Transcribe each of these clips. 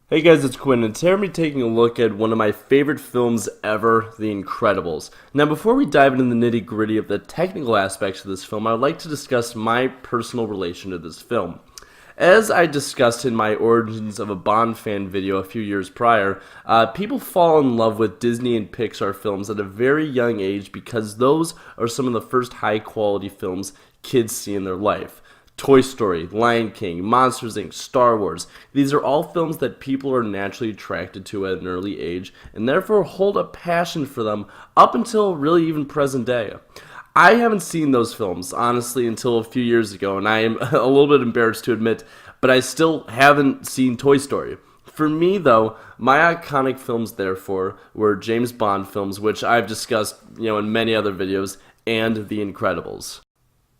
Hey guys, it's Quinn, and today we're taking a look at one of my favorite films ever, The Incredibles. Now, before we dive into the nitty-gritty of the technical aspects of this film, I would like to discuss my personal relation to this film. As I discussed in my Origins of a Bond fan video a few years prior, people fall in love with Disney and Pixar films at a very young age because those are some of the first high-quality films kids see in their life. Toy Story, Lion King, Monsters Inc., Star Wars. These are all films that people are naturally attracted to at an early age and therefore hold a passion for them up until really even present day. I haven't seen those films, honestly, until a few years ago, and I am a little bit embarrassed to admit, but I still haven't seen Toy Story. For me, though, my iconic films, therefore, were James Bond films, which I've discussed, in many other videos, and The Incredibles.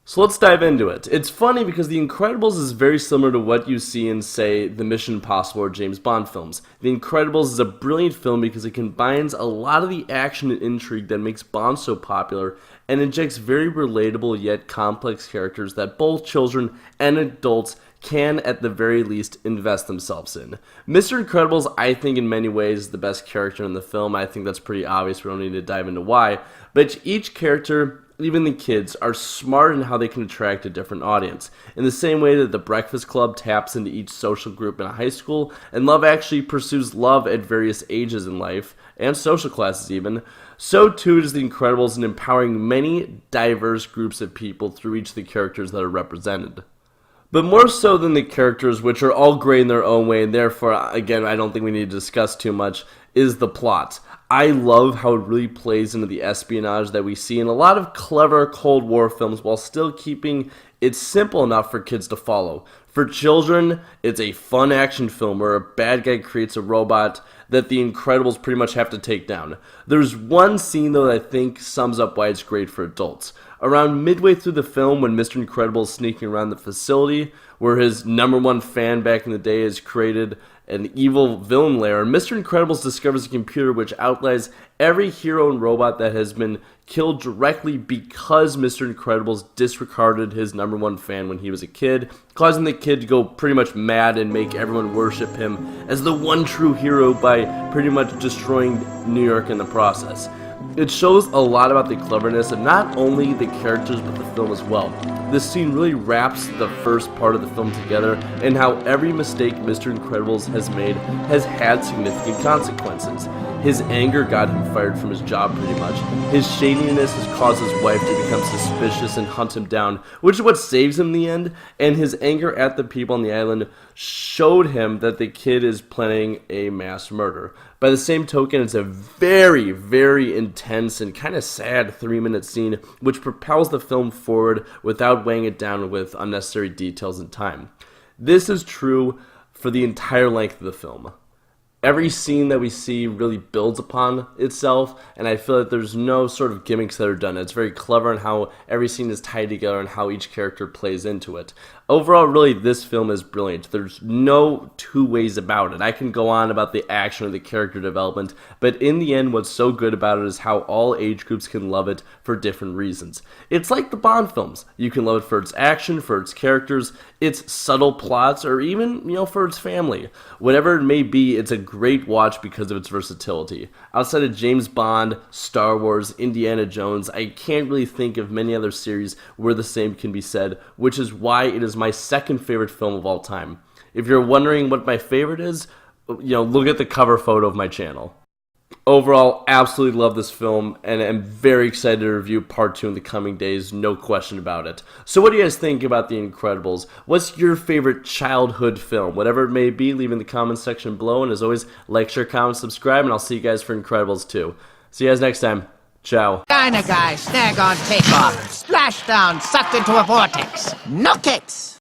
So let's dive into it. It's funny because The Incredibles is very similar to what you see in, say, the Mission Impossible or James Bond films. The Incredibles is a brilliant film because it combines a lot of the action and intrigue that makes Bond so popular and injects very relatable yet complex characters that both children and adults can, at the very least, invest themselves in. Mr. Incredibles, I think, in many ways, is the best character in the film. I think that's pretty obvious. We don't need to dive into why. But each character, even the kids, are smart in how they can attract a different audience. In the same way that The Breakfast Club taps into each social group in a high school, and Love Actually pursues love at various ages in life, and social classes even, so too does The Incredibles in empowering many diverse groups of people through each of the characters that are represented. But more so than the characters, which are all great in their own way, and therefore, again, I don't think we need to discuss too much, is the plot. I love how it really plays into the espionage that we see in a lot of clever Cold War films while still keeping it simple enough for kids to follow. For children, it's a fun action film where a bad guy creates a robot that the Incredibles pretty much have to take down. There's one scene, though, that I think sums up why it's great for adults. Around midway through the film, when Mr. Incredible is sneaking around the facility, where his number one fan back in the day has created an evil villain lair, Mr. Incredibles discovers a computer which outlines every hero and robot that has been killed directly because Mr. Incredibles disregarded his number one fan when he was a kid, causing the kid to go pretty much mad and make everyone worship him as the one true hero by pretty much destroying New York in the process. It shows a lot about the cleverness of not only the characters but the film as well. This scene really wraps the first part of the film together and how every mistake Mr. Incredibles has made has had significant consequences. His anger got him fired from his job pretty much. His shadiness has caused his wife to become suspicious and hunt him down, which is what saves him in the end, and his anger at the people on the island showed him that the kid is planning a mass murder. By the same token, it's a very, very intense and kind of sad 3-minute scene which propels the film forward without weighing it down with unnecessary details and time. This is true for the entire length of the film. Every scene that we see really builds upon itself, and I feel that there's no sort of gimmicks that are done. It's very clever in how every scene is tied together and how each character plays into it. Overall, really, this film is brilliant. There's no two ways about it. I can go on about the action or the character development, but in the end, what's so good about it is how all age groups can love it for different reasons. It's like the Bond films. You can love it for its action, for its characters, its subtle plots, or even, for its family. Whatever it may be, it's a great watch because of its versatility. Outside of James Bond, Star Wars, Indiana Jones, I can't really think of many other series where the same can be said, which is why it is my second favorite film of all time. If you're wondering what my favorite is, look at the cover photo of my channel. Overall, absolutely love this film, and I'm very excited to review part 2 in the coming days, no question about it. So what do you guys think about The Incredibles? What's your favorite childhood film? Whatever it may be, leave in the comments section below, and as always, like, share, comment, subscribe, and I'll see you guys for Incredibles 2. See you guys next time. Ciao. Diner guy, snag on takeoff. Splash down, sucked into a vortex. Nuggets!